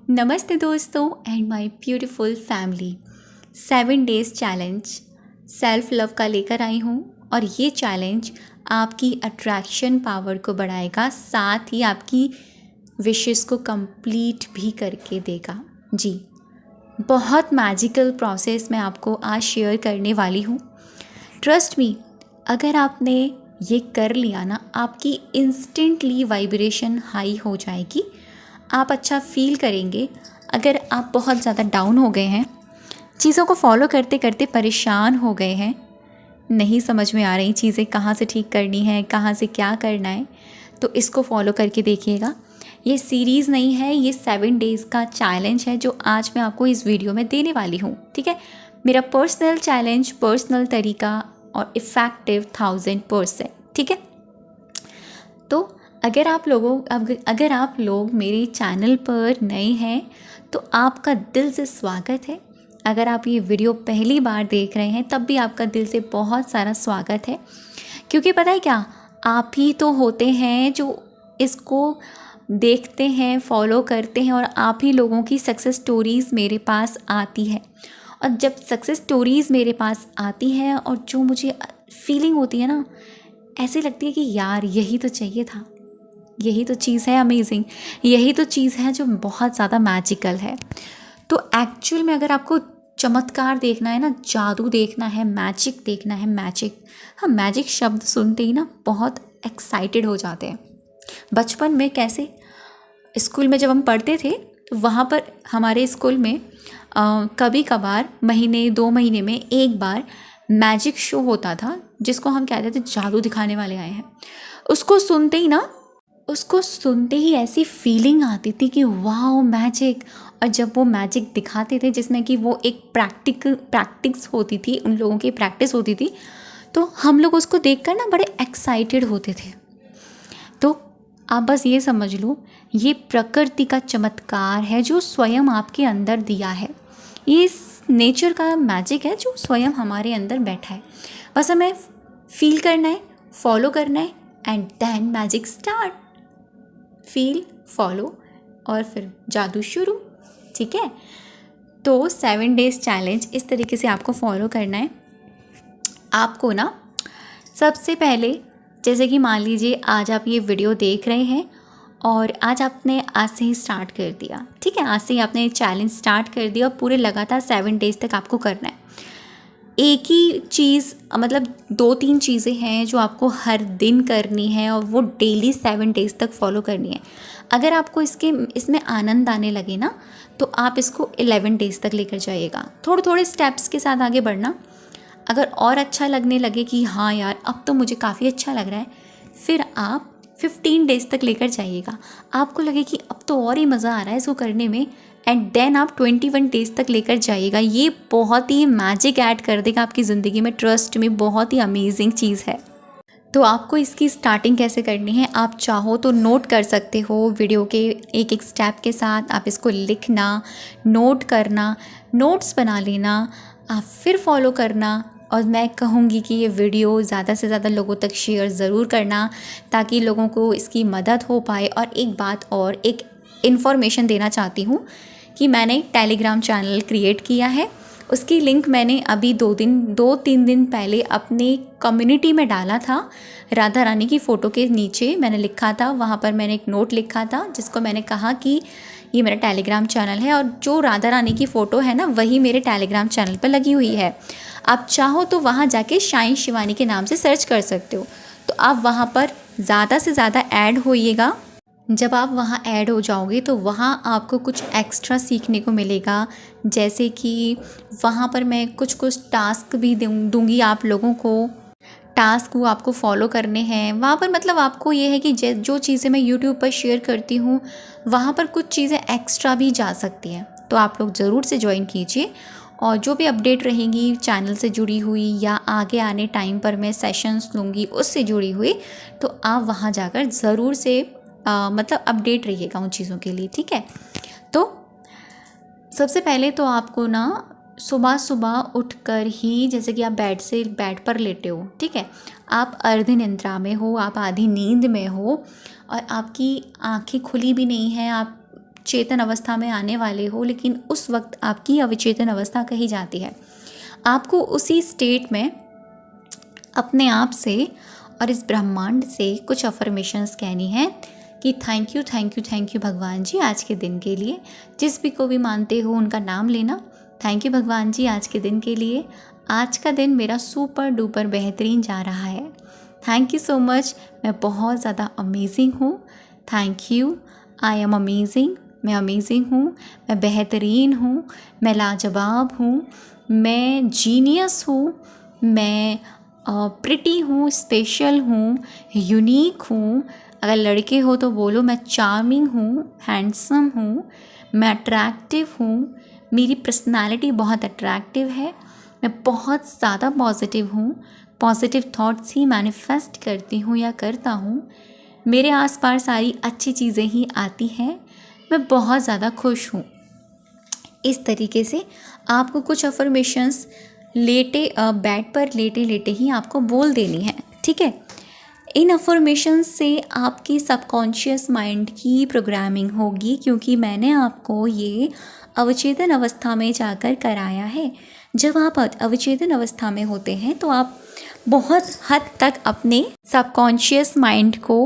नमस्ते दोस्तों and my beautiful family. 7 days challenge self love का लेकर आई हूँ और ये चैलेंज आपकी अट्रैक्शन पावर को बढ़ाएगा, साथ ही आपकी विशेस को कंप्लीट भी करके देगा। जी, बहुत मैजिकल प्रोसेस मैं आपको आज शेयर करने वाली हूँ। ट्रस्ट मी, अगर आपने ये कर लिया ना, आपकी इंस्टेंटली वाइब्रेशन हाई हो जाएगी, आप अच्छा फील करेंगे। अगर आप बहुत ज़्यादा डाउन हो गए हैं, चीज़ों को फॉलो करते करते परेशान हो गए हैं, नहीं समझ में आ रही चीज़ें कहाँ से ठीक करनी है, कहाँ से क्या करना है, तो इसको फॉलो करके देखिएगा। ये सीरीज़ नहीं है, ये 7 डेज़ का चैलेंज है जो आज मैं आपको इस वीडियो में देने वाली हूँ। ठीक है, मेरा पर्सनल चैलेंज, पर्सनल तरीका और इफ़ेक्टिव 1000%। ठीक है, तो अगर आप लोग मेरे चैनल पर नए हैं तो आपका दिल से स्वागत है। अगर आप ये वीडियो पहली बार देख रहे हैं तब भी आपका दिल से बहुत सारा स्वागत है, क्योंकि पता है क्या, आप ही तो होते हैं जो इसको देखते हैं, फॉलो करते हैं, और आप ही लोगों की सक्सेस स्टोरीज़ मेरे पास आती है। और जब सक्सेस स्टोरीज़ मेरे पास आती हैं और जो मुझे फीलिंग होती है ना, ऐसे लगती है कि यार यही तो चाहिए था, यही तो चीज़ है अमेजिंग, यही तो चीज़ है जो बहुत ज़्यादा मैजिकल है। तो एक्चुअल में अगर आपको चमत्कार देखना है ना, जादू देखना है, मैजिक देखना है, हाँ, मैजिक शब्द सुनते ही ना बहुत एक्साइटेड हो जाते हैं। बचपन में कैसे, स्कूल में जब हम पढ़ते थे तो वहाँ पर हमारे स्कूल में कभी कभार महीने 2 महीने में एक बार मैजिक शो होता था, जिसको हम कहते थे जादू दिखाने वाले आए हैं। उसको सुनते ही ऐसी फीलिंग आती थी कि वाओ मैजिक। और जब वो मैजिक दिखाते थे जिसमें कि वो एक प्रैक्टिस होती थी, उन लोगों की प्रैक्टिस होती थी, तो हम लोग उसको देखकर ना बड़े एक्साइटेड होते थे। तो आप बस ये समझ लो, ये प्रकृति का चमत्कार है जो स्वयं आपके अंदर दिया है। ये नेचर का मैजिक है जो स्वयं हमारे अंदर बैठा है। बस हमें फील करना है, फॉलो करना है, and then magic start. Feel, follow और फिर जादू शुरू। ठीक है, तो 7 डेज़ चैलेंज इस तरीके से आपको फॉलो करना है। आपको ना सबसे पहले, जैसे कि मान लीजिए आज आप ये वीडियो देख रहे हैं और आज से ही स्टार्ट कर दिया। ठीक है, आज से ही आपने चैलेंज स्टार्ट कर दिया और पूरे लगातार 7 डेज़ तक आपको करना है। एक ही चीज़, मतलब 2-3 चीज़ें हैं जो आपको हर दिन करनी है और वो डेली 7 डेज़ तक फॉलो करनी है। अगर आपको इसमें आनंद आने लगे ना, तो आप इसको 11 डेज़ तक लेकर जाइएगा। थोड़े थोड़े स्टेप्स के साथ आगे बढ़ना। अगर और अच्छा लगने लगे कि हाँ यार अब तो मुझे काफ़ी अच्छा लग रहा है, फिर आप 15 डेज़ तक लेकर जाइएगा। आपको लगे कि अब तो और ही मज़ा आ रहा है इसको करने में, एंड देन आप 21 डेज़ तक लेकर जाइएगा। ये बहुत ही मैजिक ऐड कर देगा आपकी ज़िंदगी में। ट्रस्ट में, बहुत ही अमेजिंग चीज़ है। तो आपको इसकी स्टार्टिंग कैसे करनी है, आप चाहो तो नोट कर सकते हो वीडियो के एक एक स्टेप के साथ। आप इसको लिखना, नोट करना, नोट्स बना लेना, आप फिर फॉलो करना। और मैं कहूँगी कि ये वीडियो ज़्यादा से ज़्यादा लोगों तक शेयर ज़रूर करना, ताकि लोगों को इसकी मदद हो पाए। और एक बात और, एक इन्फॉर्मेशन देना चाहती हूँ कि मैंने टेलीग्राम चैनल क्रिएट किया है। उसकी लिंक मैंने अभी 2-3 दिन पहले अपने कम्युनिटी में डाला था। राधा रानी की फ़ोटो के नीचे मैंने लिखा था, वहाँ पर मैंने एक नोट लिखा था जिसको मैंने कहा कि ये मेरा टेलीग्राम चैनल है, और जो राधा रानी की फ़ोटो है ना, वही मेरे टेलीग्राम चैनल पर लगी हुई है। आप चाहो तो वहाँ जाके शाइन शिवानी के नाम से सर्च कर सकते हो। तो आप वहाँ पर ज़्यादा से ज़्यादा ऐड होइएगा। जब आप वहाँ ऐड हो जाओगे तो वहाँ आपको कुछ एक्स्ट्रा सीखने को मिलेगा। जैसे कि वहाँ पर मैं कुछ टास्क भी दूँगी आप लोगों को। टास्क वो आपको फॉलो करने हैं वहाँ पर। मतलब आपको ये है कि जो चीज़ें मैं यूट्यूब पर शेयर करती हूँ, वहाँ पर कुछ चीज़ें एक्स्ट्रा भी जा सकती हैं। तो आप लोग ज़रूर से ज्वाइन कीजिए, और जो भी अपडेट रहेंगी चैनल से जुड़ी हुई या आगे आने टाइम पर मैं सेशंस लूँगी उससे जुड़ी हुई, तो आप वहाँ जाकर ज़रूर से मतलब अपडेट रहिएगा उन चीज़ों के लिए। ठीक है, तो सबसे पहले तो आपको ना सुबह सुबह उठकर ही, जैसे कि आप बेड पर लेटे हो, ठीक है, आप अर्ध निद्रा में हो, आप आधी नींद में हो और आपकी आंखें खुली भी नहीं हैं, आप चेतन अवस्था में आने वाले हो, लेकिन उस वक्त आपकी अविचेतन अवस्था कही जाती है। आपको उसी स्टेट में अपने आप से और इस ब्रह्मांड से कुछ अफर्मेशंस कहनी है कि thank you thank you thank you भगवान जी आज के दिन के लिए। जिस भी को भी मानते हो उनका नाम लेना, थैंक यू भगवान जी आज के दिन के लिए। आज का दिन मेरा सुपर डुपर बेहतरीन जा रहा है। थैंक यू सो मच, मैं बहुत ज़्यादा अमेजिंग हूँ। Thank you, I am amazing, मैं अमेजिंग हूँ, मैं बेहतरीन हूँ, मैं लाजवाब हूँ, मैं जीनियस हूँ, मैं प्रिटी हूँ, स्पेशल हूँ, यूनिक हूँ। अगर लड़के हो तो बोलो मैं चार्मिंग हूँ, हैंडसम हूँ, मैं अट्रैक्टिव हूँ, मेरी पर्सनालिटी बहुत अट्रैक्टिव है, मैं बहुत ज़्यादा पॉजिटिव हूँ, पॉजिटिव थॉट्स ही मैनिफेस्ट करती हूँ या करता हूँ, मेरे आसपास सारी अच्छी चीज़ें ही आती हैं, मैं बहुत ज़्यादा खुश हूँ। इस तरीके से आपको कुछ अफर्मेशंस बेड पर लेटे लेटे ही आपको बोल देनी है, ठीक है। इन अफर्मेशंस से आपकी सबकॉन्शियस माइंड की प्रोग्रामिंग होगी, क्योंकि मैंने आपको ये अवचेतन अवस्था में जाकर कराया है। जब आप अवचेतन अवस्था में होते हैं तो आप बहुत हद तक अपने सबकॉन्शियस माइंड को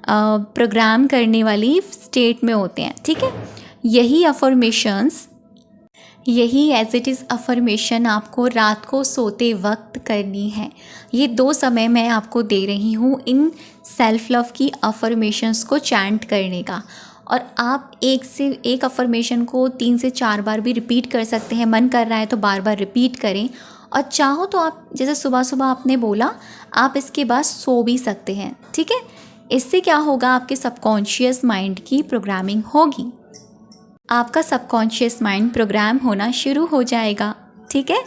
प्रोग्राम करने वाली स्टेट में होते हैं, ठीक है। यही एज इट इज़ अफर्मेशन आपको रात को सोते वक्त करनी है। ये 2 समय मैं आपको दे रही हूँ इन सेल्फ लव की अफर्मेशंस को चैंट करने का, और आप एक से एक अफर्मेशन को 3 से 4 बार भी रिपीट कर सकते हैं। मन कर रहा है तो बार बार रिपीट करें, और चाहो तो आप जैसे सुबह सुबह आपने बोला, आप इसके बाद सो भी सकते हैं, ठीक है। इससे क्या होगा, आपके सबकॉन्शियस माइंड की प्रोग्रामिंग होगी, आपका सबकॉन्शियस माइंड प्रोग्राम होना शुरू हो जाएगा, ठीक है।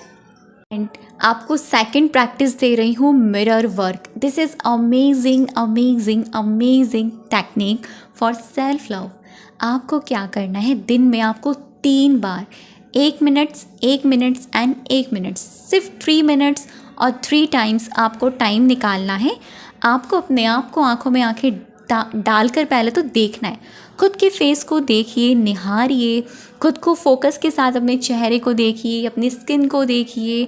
एंड आपको सेकंड प्रैक्टिस दे रही हूँ, mirror work. This is amazing amazing amazing technique for self love. आपको क्या करना है, दिन में आपको 3 बार 1 मिनट्स 1 मिनट्स एंड 1 मिनट्स, सिर्फ 3 मिनट्स और 3 टाइम्स आपको टाइम निकालना है। आपको अपने आप को आंखों में आंखें डालकर पहले तो देखना है, खुद के फेस को देखिए, निहारिए, खुद को फोकस के साथ अपने चेहरे को देखिए, अपनी स्किन को देखिए,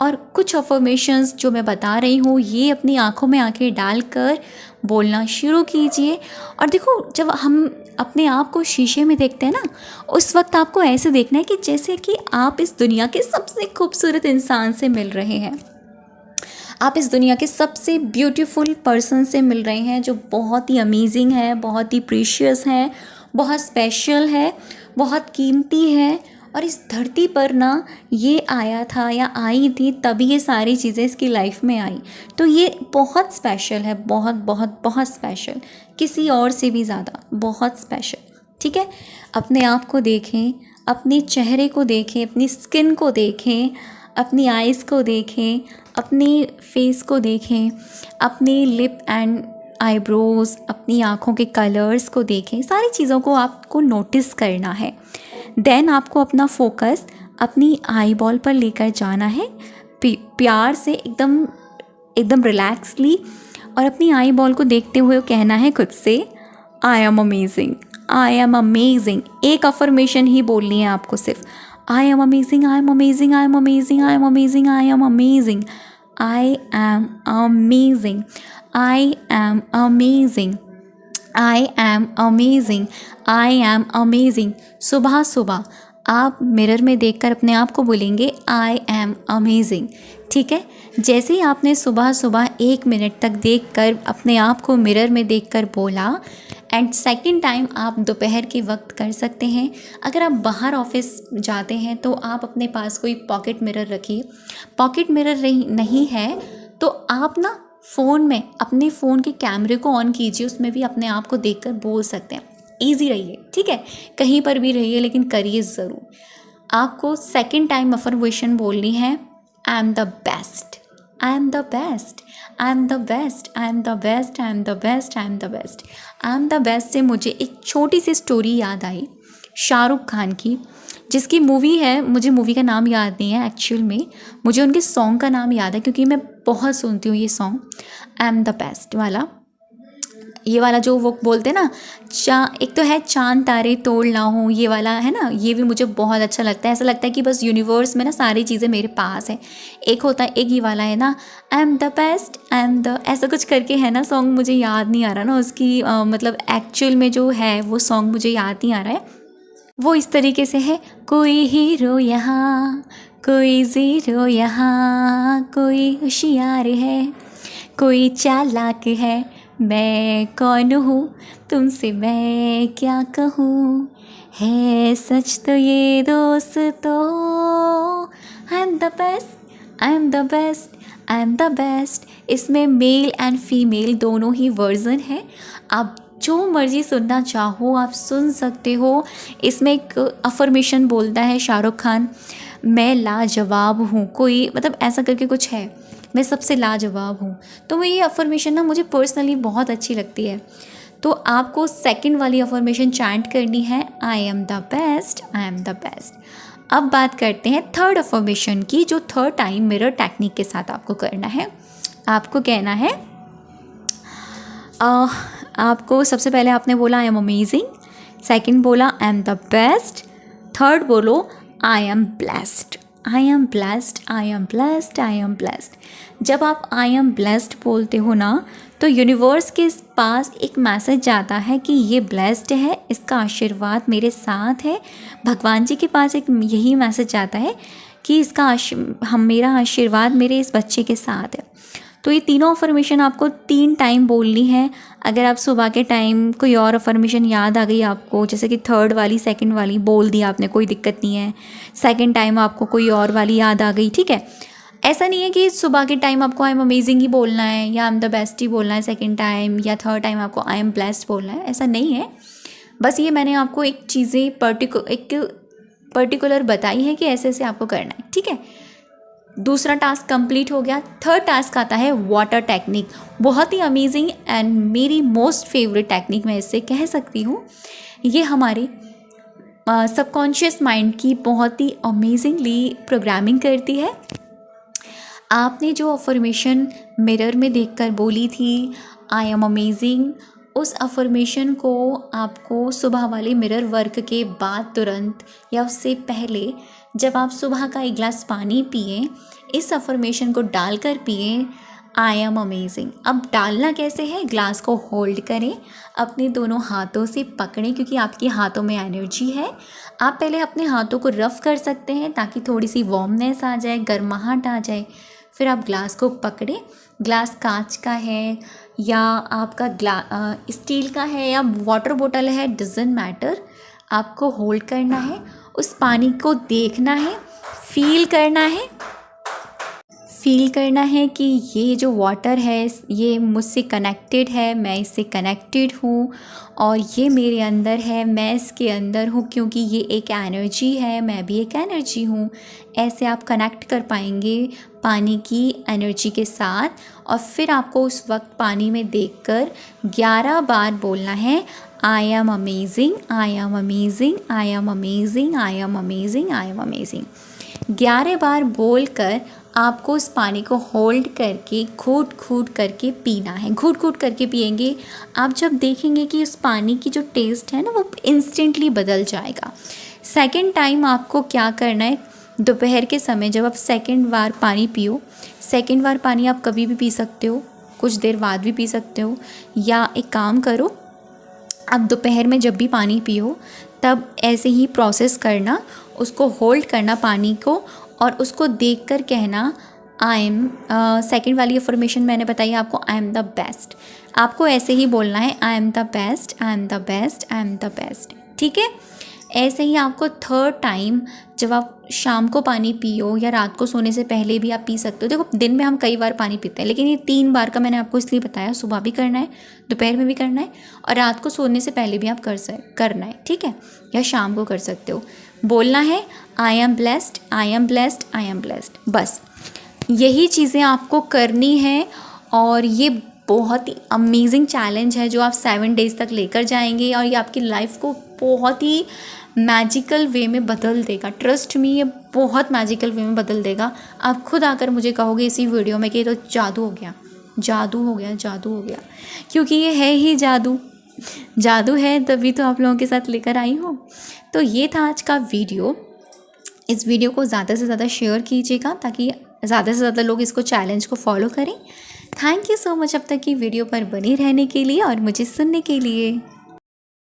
और कुछ अफर्मेशंस जो मैं बता रही हूँ ये अपनी आंखों में आंखें डालकर बोलना शुरू कीजिए। और देखो, जब हम अपने आप को शीशे में देखते हैं ना, उस वक्त आपको ऐसे देखना है कि जैसे कि आप इस दुनिया के सबसे खूबसूरत इंसान से मिल रहे हैं, आप इस दुनिया के सबसे ब्यूटीफुल पर्सन से मिल रहे हैं, जो बहुत ही अमेजिंग है, बहुत ही प्रीशियस है, बहुत स्पेशल है, बहुत कीमती है। और इस धरती पर ना ये आया था या आई थी तभी ये सारी चीज़ें इसकी लाइफ में आई, तो ये बहुत स्पेशल है, बहुत बहुत बहुत स्पेशल, किसी और से भी ज़्यादा बहुत स्पेशल, ठीक है। अपने आप को देखें, अपने चेहरे को देखें, अपनी स्किन को देखें, अपनी आइज़ को देखें, अपनी फेस को देखें, अपनी लिप एंड आईब्रोज़, अपनी आँखों के कलर्स को देखें, सारी चीज़ों को आपको नोटिस करना है। देन आपको अपना फोकस अपनी आई बॉल पर लेकर जाना है, प्यार से एकदम रिलैक्सली, और अपनी आई बॉल को देखते हुए कहना है खुद से, I am amazing, I am amazing. एक अफर्मेशन ही बोलनी है आपको सिर्फ, I am amazing, I am amazing, I am amazing, I am amazing, I am amazing, I am amazing, I am amazing, I am amazing, I am amazing. सुबह सुबह आप mirror में देखकर अपने आप को बोलेंगे आई एम अमेजिंग, ठीक है। जैसे ही आपने सुबह सुबह 1 मिनट तक देखकर अपने आप को मिरर में देखकर बोला, एंड सेकंड टाइम आप दोपहर के वक्त कर सकते हैं। अगर आप बाहर ऑफिस जाते हैं तो आप अपने पास कोई पॉकेट मिरर रखिए। पॉकेट मिरर नहीं है तो आप ना फ़ोन में अपने फ़ोन के कैमरे को ऑन कीजिए, उसमें भी अपने आप को देखकर बोल सकते हैं। ईजी रहिए, ठीक है, कहीं पर भी रहिए लेकिन करिए ज़रूर। आपको सेकंड टाइम अफर्मेशन बोलनी है, आई am the best, I am the best, I am the best, I am the best, I am the best, I am the best. I am the best से मुझे एक छोटी सी स्टोरी याद आई, शाहरुख खान की, जिसकी movie है, मुझे मूवी का नाम याद नहीं है एक्चुअल में, मुझे उनके सॉन्ग का नाम याद है क्योंकि मैं बहुत सुनती हूँ ये song, I am the best वाला। ये वाला जो वो बोलते हैं ना, एक तो है चांद तारे तोड़ ना हो, ये वाला है ना, ये भी मुझे बहुत अच्छा लगता है। ऐसा लगता है कि बस यूनिवर्स में ना सारी चीज़ें मेरे पास है। एक होता है, एक ये वाला है ना, आई am the best, I am the, ऐसा कुछ करके है ना सॉन्ग, मुझे याद नहीं आ रहा ना उसकी मतलब एक्चुअल में जो है वो सॉन्ग मुझे याद नहीं आ रहा है। वो इस तरीके से है, कोई हीरो यहाँ, कोई ज़ीरो यहाँ, कोई होशियार है, कोई चालाक है, मैं कौन हूँ, तुमसे मैं क्या कहूँ, है सच तो ये दोस्तों, आई am the best, I am the best, I am the best. इसमें मेल एंड फीमेल दोनों ही वर्जन है, आप जो मर्ज़ी सुनना चाहो आप सुन सकते हो। इसमें एक अफर्मेशन बोलता है शाहरुख खान, मैं लाजवाब हूँ, कोई मतलब ऐसा करके कुछ है, मैं सबसे लाजवाब हूँ। तो वो ये अफर्मेशन ना मुझे पर्सनली बहुत अच्छी लगती है। तो आपको सेकंड वाली अफर्मेशन चैंट करनी है, आई am the best, I am the best. अब बात करते हैं थर्ड अफर्मेशन की, जो थर्ड टाइम मिरर टेक्निक के साथ आपको करना है। आपको कहना है, आपको सबसे पहले आपने बोला आई एम अमेजिंग, सेकंड बोला I am the best, third बोलो I am blessed, I am blessed, I am blessed, I am blessed. जब आप आई एम ब्लेस्ड बोलते हो ना, तो यूनिवर्स के पास एक मैसेज जाता है कि ये ब्लेस्ड है, इसका आशीर्वाद मेरे साथ है। भगवान जी के पास एक यही मैसेज जाता है कि इसका मेरा आशीर्वाद मेरे इस बच्चे के साथ है। तो ये तीनों अफर्मेशन आपको 3 टाइम बोलनी है। अगर आप सुबह के टाइम कोई और अफर्मेशन याद आ गई आपको, जैसे कि थर्ड वाली सेकंड वाली बोल दी आपने, कोई दिक्कत नहीं है। सेकंड टाइम आपको कोई और वाली याद आ गई, ठीक है। ऐसा नहीं है कि सुबह के टाइम आपको आई एम अमेजिंग ही बोलना है या आई एम द बेस्ट ही बोलना है सेकंड टाइम, या थर्ड टाइम आपको आई एम ब्लेस्ड बोलना है, ऐसा नहीं है। बस ये मैंने आपको एक चीज़ें पर्टिकुलर बताई है कि ऐसे ऐसे आपको करना है, ठीक है। दूसरा टास्क कंप्लीट हो गया। थर्ड टास्क आता है वाटर टेक्निक, बहुत ही अमेजिंग एंड मेरी मोस्ट फेवरेट टेक्निक मैं इससे कह सकती हूँ। ये हमारे सबकॉन्शियस माइंड की बहुत ही अमेजिंगली प्रोग्रामिंग करती है। आपने जो अफर्मेशन मिरर में देखकर बोली थी, आई एम अमेजिंग, उस अफर्मेशन को आपको सुबह वाले मिरर वर्क के बाद तुरंत या उससे पहले, जब आप सुबह का एक गिलास पानी पिए, इस अफर्मेशन को डालकर पिए, आई एम अमेजिंग। अब डालना कैसे है, ग्लास को होल्ड करें, अपने दोनों हाथों से पकड़ें, क्योंकि आपके हाथों में एनर्जी है। आप पहले अपने हाथों को रफ़ कर सकते हैं ताकि थोड़ी सी वार्मनेस आ जाए, गर्माहट आ जाए। फिर आप ग्लास को पकड़ें, ग्लास कांच का है या आपका स्टील का है या वाटर बोतल है, डजंट मैटर, आपको होल्ड करना है, उस पानी को देखना है, फील करना है कि ये जो वाटर है ये मुझसे कनेक्टेड है, मैं इससे कनेक्टेड हूँ और ये मेरे अंदर है, मैं इसके अंदर हूँ, क्योंकि ये एक एनर्जी है, मैं भी एक एनर्जी हूँ। ऐसे आप कनेक्ट कर पाएंगे पानी की एनर्जी के साथ। और फिर आपको उस वक्त पानी में देखकर 11 बार बोलना है, I am amazing, I am amazing, I am amazing, I am amazing, I am amazing. 11 बार बोलकर आपको उस पानी को होल्ड करके घूट घूट करके पीना है। घूट घूट करके पिएंगे, आप जब देखेंगे कि उस पानी की जो टेस्ट है ना वो इंस्टेंटली बदल जाएगा। सेकंड टाइम आपको क्या करना है, दोपहर के समय जब आप सेकंड बार पानी पियो, सेकंड बार पानी आप कभी भी पी सकते हो, कुछ देर बाद भी पी सकते हो, या एक काम करो, आप दोपहर में जब भी पानी पियो तब ऐसे ही प्रोसेस करना, उसको होल्ड करना पानी को और उसको देखकर कहना आई एम, सेकेंड वाली अफर्मेशन मैंने बताई आपको, आई एम द बेस्ट। आपको ऐसे ही बोलना है, आई am the best, I am the best, I am the best, ठीक है। ऐसे ही आपको थर्ड टाइम जब आप शाम को पानी पियो या रात को सोने से पहले भी आप पी सकते हो। देखो दिन में हम कई बार पानी पीते हैं, लेकिन ये 3 बार का मैंने आपको इसलिए बताया, सुबह भी करना है, दोपहर में भी करना है और रात को सोने से पहले भी आप करना है, ठीक है, या शाम को कर सकते हो। बोलना है आई am blessed, I am blessed, I am blessed, बस यही चीज़ें आपको करनी है। और ये बहुत ही अमेजिंग चैलेंज है जो आप 7 डेज़ तक लेकर जाएंगे और ये आपकी लाइफ को बहुत ही मैजिकल वे में बदल देगा। ट्रस्ट मी, ये बहुत मैजिकल वे में बदल देगा। आप खुद आकर मुझे कहोगे इसी वीडियो में कि ये तो जादू हो गया। जादू हो गया, जादू हो गया, क्योंकि ये है ही जादू। जादू है तभी तो आप लोगों के साथ लेकर आई हूँ। तो ये था आज का वीडियो। इस वीडियो को ज़्यादा से ज़्यादा शेयर कीजिएगा ताकि ज़्यादा से ज़्यादा लोग इसको चैलेंज को फॉलो करें। थैंक यू सो मच अब तक की वीडियो पर बने रहने के लिए और मुझे सुनने के लिए।